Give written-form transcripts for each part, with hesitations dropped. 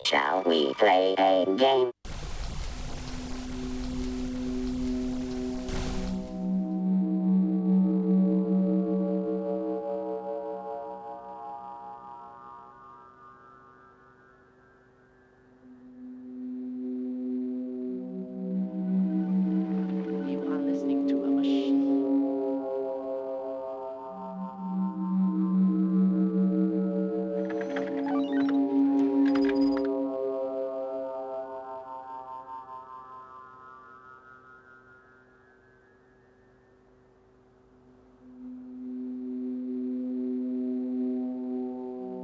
Shall we play a game? You are listening to a machine.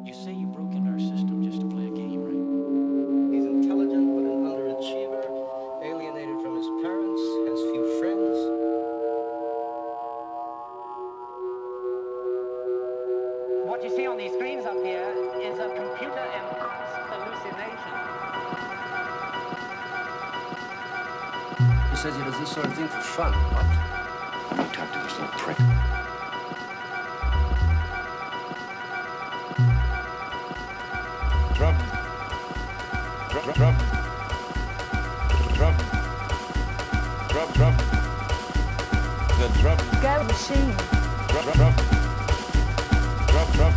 You say you broke into our system just to play a game, right? He's intelligent but an underachiever, alienated from his parents, has few friends. What you see on these screens up here is a computer-enhanced hallucination. He says he does this sort of thing for fun. What? You talk to this little prick. Drum. Drum. Drum. Drum. Drum. Drum. The drum. Go machine. Drum. Drum. Drum. Drum.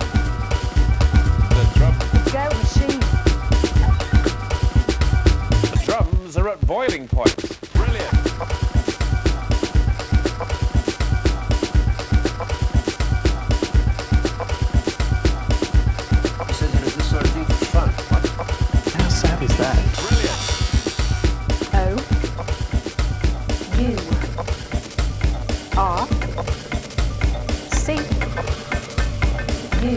The drum. Go machine. The drums are at boiling point. Brilliant. He says he does this sort of thing for fun. What? How sad is that? Brilliant. O U R C U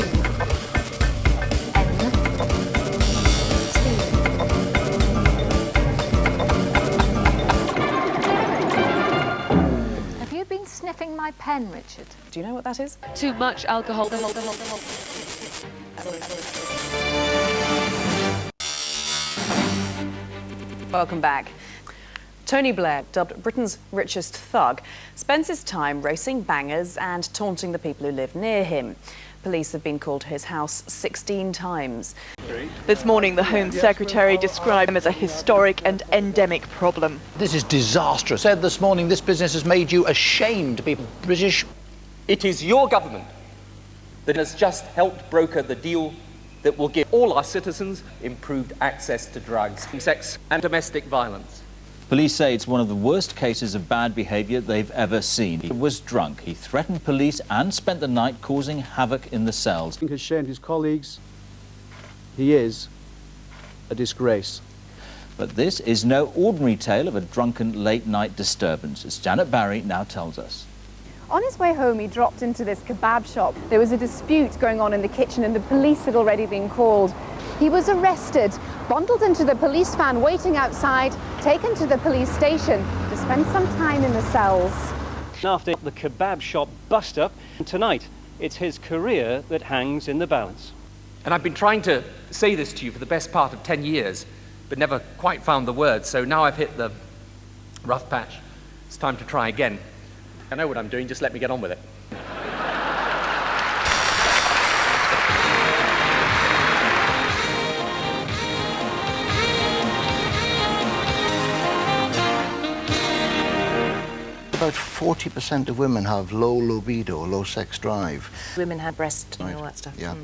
N T. Have you been sniffing my pen, Richard? Do you know what that is? Too much alcohol. Welcome back. Tony Blair, dubbed Britain's richest thug, spends his time racing bangers and taunting the people who live near him. Police have been called to his house 16 times. This morning, the Home Secretary described him as a historic and endemic problem. This is disastrous. Said this morning this business has made you ashamed to be British. It is your government that has just helped broker the deal that will give all our citizens improved access to drugs, sex and domestic violence. Police say it's one of the worst cases of bad behaviour they've ever seen. He was drunk. He threatened police and spent the night causing havoc in the cells. He has shamed his colleagues. He is a disgrace. But this is no ordinary tale of a drunken late-night disturbance, as Janet Barry now tells us. On his way home, he dropped into this kebab shop. There was a dispute going on in the kitchen and the police had already been called. He was arrested, bundled into the police van waiting outside, taken to the police station to spend some time in the cells. After the kebab shop bust-up, tonight it's his career that hangs in the balance. And I've been trying to say this to you for the best part of 10 years, but never quite found the words, so now I've hit the rough patch. It's time to try again. I know what I'm doing, just let me get on with it. About 40% of women have low libido, low sex drive. Women had breast and all that stuff. Yeah.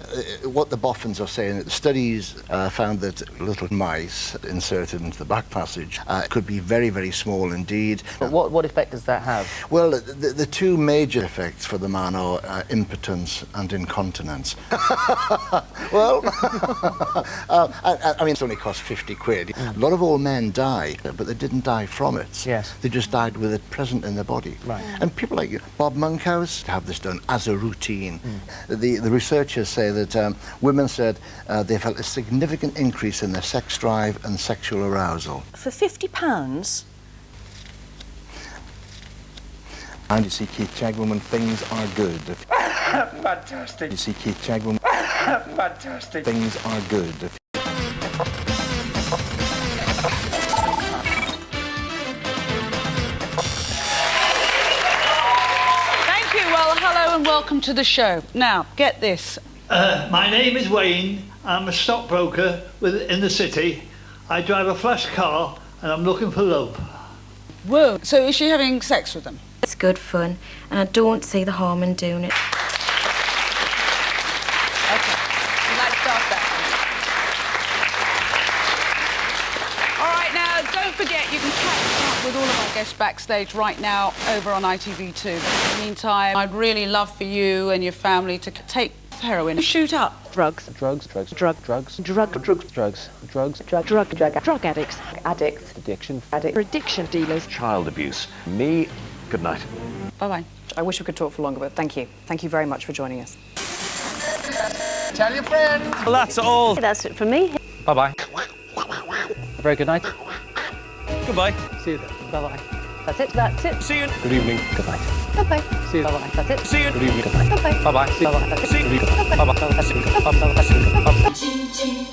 What the boffins are saying, the studies found that little mice inserted into the back passage could be very, very small indeed. But what effect does that have? Well, the two major effects for the man are impotence and incontinence. Well, I mean, it's only cost 50 quid. A lot of old men die, but they didn't die from it. Yes. They just died with it present in their body. Right. And people like Bob Monkhouse have this done as a routine. The researchers say that women said they felt a significant increase in their sex drive and sexual arousal. For £50? And you see Keith Chegwin when things are good. Fantastic. You see Keith Chegwin. Fantastic. Things are good. Thank you. Well, hello and welcome to the show. Now, get this. My name is Wayne. I'm a stockbroker in the city. I drive a flash car and I'm looking for love. Whoa. So is she having sex with them? It's good fun and I don't see the harm in doing it. Okay. Let's start that. All right, now, don't forget, you can catch up with all of our guests backstage right now over on ITV2. In the meantime, I'd really love for you and your family to take heroin. Shoot up. Drugs, addicts, Addiction dealers. Child abuse. Me, good night. Bye-bye. I wish we could talk for longer, but thank you. Thank you very much for joining us. Tell your friends. Well, that's all. That's it for me. Bye-bye. Very good night. Goodbye. See you then. Bye-bye. That's it. That's it. See you. Good evening. Good night. Bye-bye. See you. Bye-bye. That's it. See you. Good evening. Good night. Bye-bye. Bye-bye. See you. Bye-bye. That's it. See you. Bye-bye. Machine.